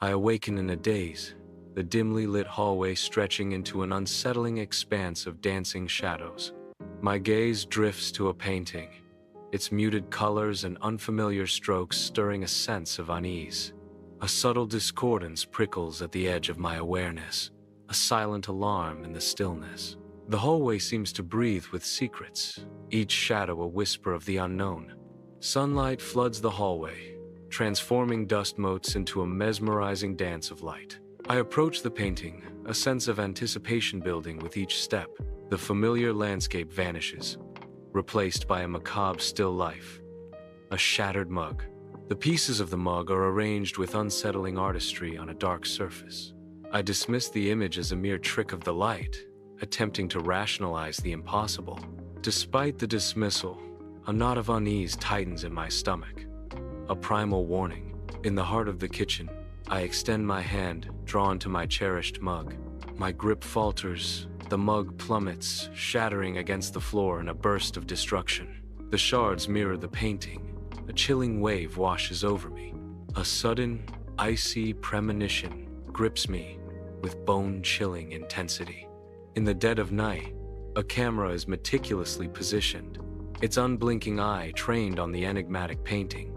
I awaken in a daze, the dimly lit hallway stretching into an unsettling expanse of dancing shadows. My gaze drifts to a painting, its muted colors and unfamiliar strokes stirring a sense of unease. A subtle discordance prickles at the edge of my awareness, a silent alarm in the stillness. The hallway seems to breathe with secrets, each shadow a whisper of the unknown. Sunlight floods the hallway, transforming dust motes into a mesmerizing dance of light. I approach the painting, a sense of anticipation building with each step. The familiar landscape vanishes, replaced by a macabre still life. A shattered mug. The pieces of the mug are arranged with unsettling artistry on a dark surface. I dismiss the image as a mere trick of the light, attempting to rationalize the impossible. Despite the dismissal, a knot of unease tightens in my stomach. A primal warning. In the heart of the kitchen, I extend my hand, drawn to my cherished mug. My grip falters, the mug plummets, shattering against the floor in a burst of destruction. The shards mirror the painting. A chilling wave washes over me. A sudden, icy premonition grips me with bone-chilling intensity. In the dead of night, a camera is meticulously positioned, its unblinking eye trained on the enigmatic painting.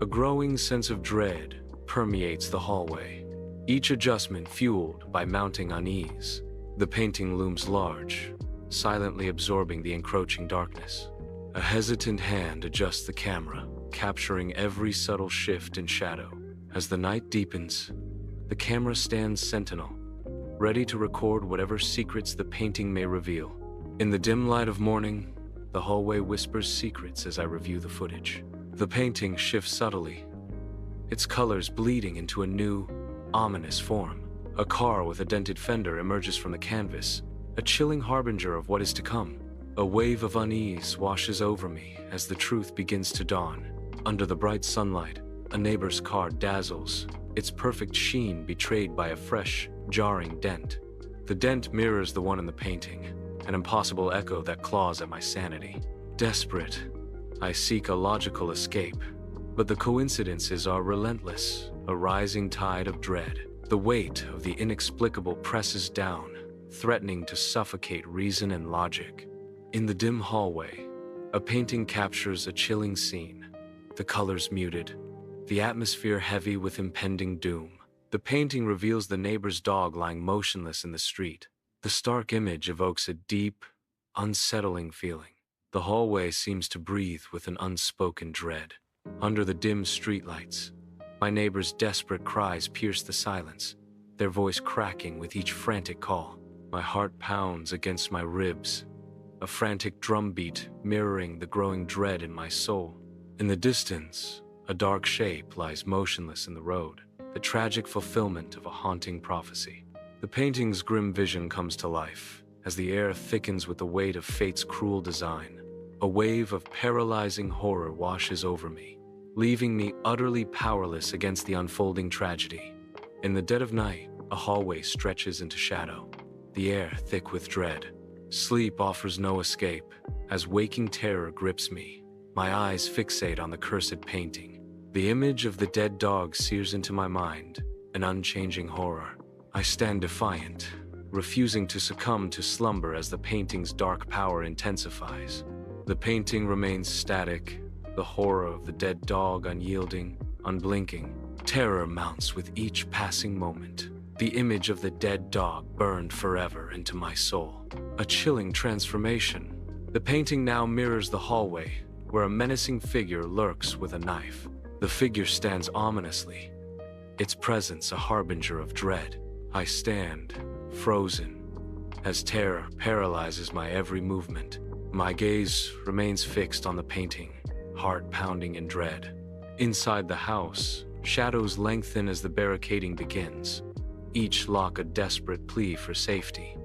A growing sense of dread permeates the hallway, each adjustment fueled by mounting unease. The painting looms large, silently absorbing the encroaching darkness. A hesitant hand adjusts the camera, capturing every subtle shift in shadow. As the night deepens, the camera stands sentinel, ready to record whatever secrets the painting may reveal. In the dim light of morning, the hallway whispers secrets as I review the footage. The painting shifts subtly, its colors bleeding into a new, ominous form. A car with a dented fender emerges from the canvas, a chilling harbinger of what is to come. A wave of unease washes over me as the truth begins to dawn. Under the bright sunlight, a neighbor's car dazzles, its perfect sheen betrayed by a fresh, jarring dent. The dent mirrors the one in the painting, an impossible echo that claws at my sanity. Desperate, I seek a logical escape, but the coincidences are relentless, a rising tide of dread. The weight of the inexplicable presses down, threatening to suffocate reason and logic. In the dim hallway, a painting captures a chilling scene. The colors muted, the atmosphere heavy with impending doom. The painting reveals the neighbor's dog lying motionless in the street. The stark image evokes a deep, unsettling feeling. The hallway seems to breathe with an unspoken dread. Under the dim streetlights, my neighbor's desperate cries pierce the silence, their voice cracking with each frantic call. My heart pounds against my ribs, a frantic drumbeat mirroring the growing dread in my soul. In the distance, a dark shape lies motionless in the road, the tragic fulfillment of a haunting prophecy. The painting's grim vision comes to life as the air thickens with the weight of fate's cruel design. A wave of paralyzing horror washes over me, leaving me utterly powerless against the unfolding tragedy. In the dead of night, a hallway stretches into shadow, the air thick with dread. Sleep offers no escape as waking terror grips me. My eyes fixate on the cursed painting. The image of the dead dog sears into my mind, an unchanging horror. I stand defiant, refusing to succumb to slumber as the painting's dark power intensifies. The painting remains static, the horror of the dead dog unyielding, unblinking. Terror mounts with each passing moment. The image of the dead dog burned forever into my soul. A chilling transformation. The painting now mirrors the hallway, where a menacing figure lurks with a knife. The figure stands ominously, its presence a harbinger of dread. I stand, frozen, as terror paralyzes my every movement. My gaze remains fixed on the painting, heart pounding in dread. Inside the house, shadows lengthen as the barricading begins, each lock a desperate plea for safety.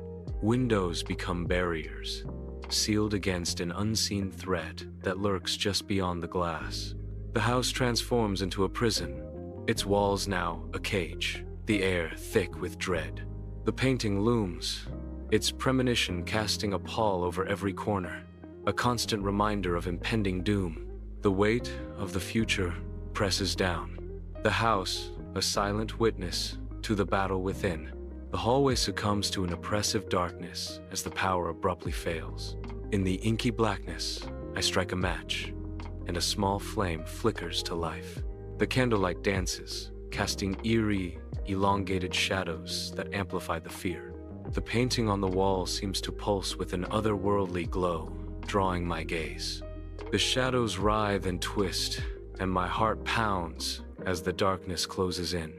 Windows become barriers, sealed against an unseen threat that lurks just beyond the glass. The house transforms into a prison, its walls now a cage, the air thick with dread. The painting looms, its premonition casting a pall over every corner, a constant reminder of impending doom. The weight of the future presses down. The house, a silent witness to the battle within. The hallway succumbs to an oppressive darkness as the power abruptly fails. In the inky blackness, I strike a match, and a small flame flickers to life. The candlelight dances, casting eerie, elongated shadows that amplify the fear. The painting on the wall seems to pulse with an otherworldly glow, drawing my gaze. The shadows writhe and twist, and my heart pounds as the darkness closes in.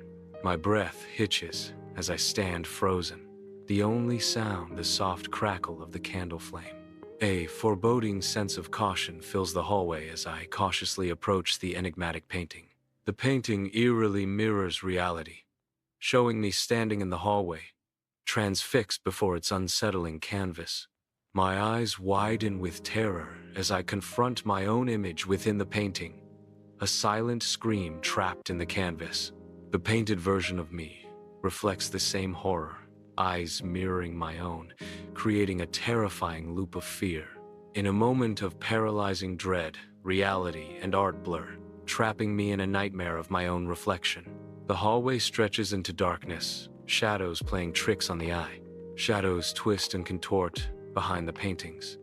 My breath hitches as I stand frozen, the only sound the soft crackle of the candle flame. A foreboding sense of caution fills the hallway as I cautiously approach the enigmatic painting. The painting eerily mirrors reality, showing me standing in the hallway, transfixed before its unsettling canvas. My eyes widen with terror as I confront my own image within the painting, a silent scream trapped in the canvas. The painted version of me reflects the same horror, eyes mirroring my own, creating a terrifying loop of fear. In a moment of paralyzing dread, reality and art blur, trapping me in a nightmare of my own reflection. The hallway stretches into darkness, shadows playing tricks on the eye. Shadows twist and contort behind the paintings,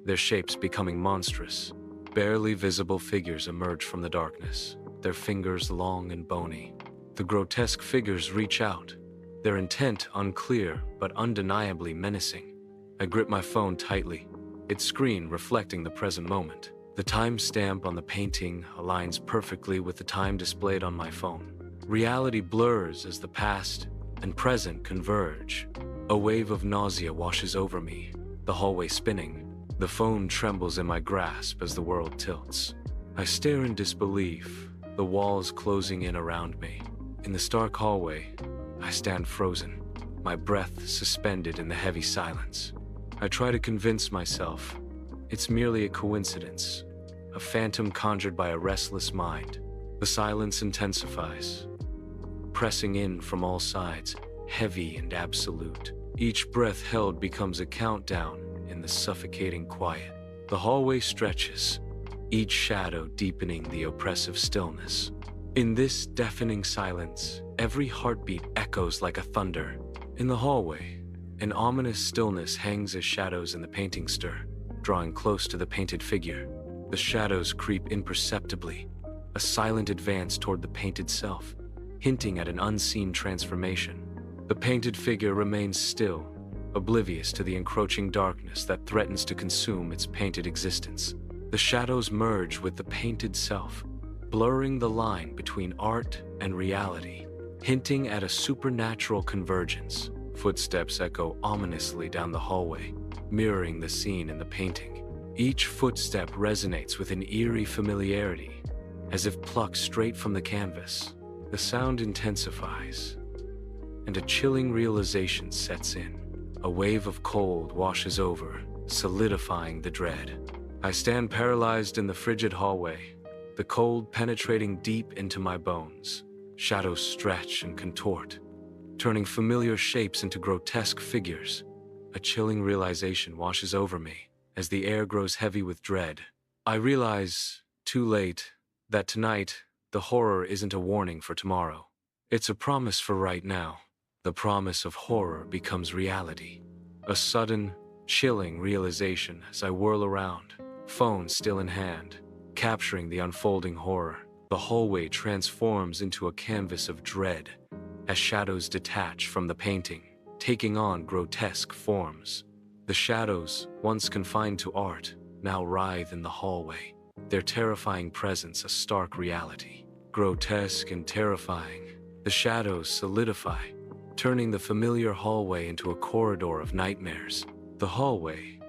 their shapes becoming monstrous. Barely visible figures emerge from the darkness, their fingers long and bony. The grotesque figures reach out, their intent unclear but undeniably menacing. I grip my phone tightly, its screen reflecting the present moment. The timestamp on the painting aligns perfectly with the time displayed on my phone. Reality blurs as the past and present converge. A wave of nausea washes over me, the hallway spinning. The phone trembles in my grasp as the world tilts. I stare in disbelief, the walls closing in around me. In the stark hallway, I stand frozen, my breath suspended in the heavy silence. I try to convince myself it's merely a coincidence, a phantom conjured by a restless mind. The silence intensifies, pressing in from all sides, heavy and absolute. Each breath held becomes a countdown in the suffocating quiet. The hallway stretches, each shadow deepening the oppressive stillness. In this deafening silence, every heartbeat echoes like a thunder. In the hallway, an ominous stillness hangs as shadows in the painting stir, drawing close to the painted figure. The shadows creep imperceptibly, a silent advance toward the painted self, hinting at an unseen transformation. The painted figure remains still, oblivious to the encroaching darkness that threatens to consume its painted existence. The shadows merge with the painted self, blurring the line between art and reality, hinting at a supernatural convergence. Footsteps echo ominously down the hallway, mirroring the scene in the painting. Each footstep resonates with an eerie familiarity, as if plucked straight from the canvas. The sound intensifies, and a chilling realization sets in. A wave of cold washes over, solidifying the dread. I stand paralyzed in the frigid hallway, the cold penetrating deep into my bones. Shadows stretch and contort, turning familiar shapes into grotesque figures. A chilling realization washes over me as the air grows heavy with dread. I realize, too late, that tonight, the horror isn't a warning for tomorrow. It's a promise for right now. The promise of horror becomes reality. A sudden, chilling realization as I whirl around, phone still in hand, capturing the unfolding horror. The hallway transforms into a canvas of dread as shadows detach from the painting, taking on grotesque forms. The shadows, once confined to art, now writhe in the hallway, their terrifying presence a stark reality. Grotesque and terrifying, the shadows solidify, turning the familiar hallway into a corridor of nightmares. The hallway,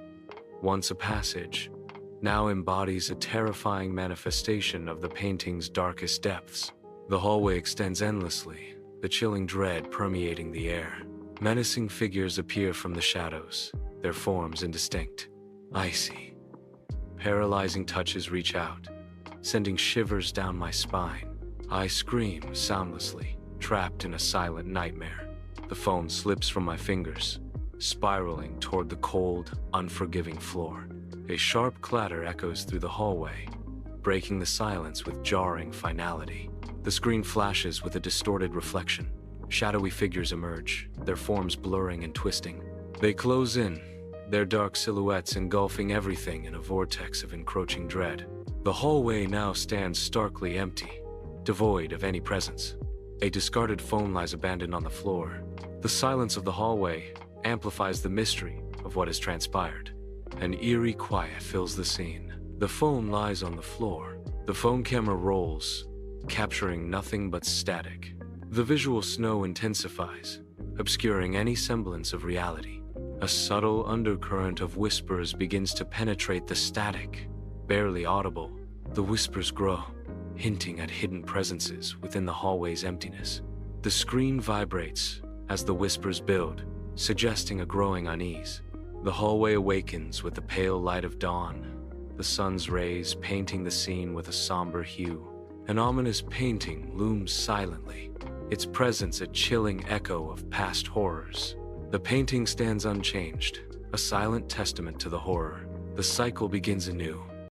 once a passage, now embodies a terrifying manifestation of the painting's darkest depths. The hallway extends endlessly, the chilling dread permeating the air. Menacing figures appear from the shadows, their forms indistinct, icy. Paralyzing touches reach out, sending shivers down my spine. I scream soundlessly, trapped in a silent nightmare. The phone slips from my fingers, spiraling toward the cold, unforgiving floor. A sharp clatter echoes through the hallway, breaking the silence with jarring finality. The screen flashes with a distorted reflection. Shadowy figures emerge, their forms blurring and twisting. They close in, their dark silhouettes engulfing everything in a vortex of encroaching dread. The hallway now stands starkly empty, devoid of any presence. A discarded phone lies abandoned on the floor. The silence of the hallway amplifies the mystery of what has transpired. An eerie quiet fills the scene. The phone lies on the floor. The phone camera rolls, capturing nothing but static. The visual snow intensifies, obscuring any semblance of reality. A subtle undercurrent of whispers begins to penetrate the static. Barely audible, the whispers grow, hinting at hidden presences within the hallway's emptiness. The screen vibrates as the whispers build, suggesting a growing unease. The hallway awakens with the pale light of dawn, the sun's rays painting the scene with a somber hue. An ominous painting looms silently, its presence a chilling echo of past horrors. The painting stands unchanged, a silent testament to the horror. The cycle begins anew,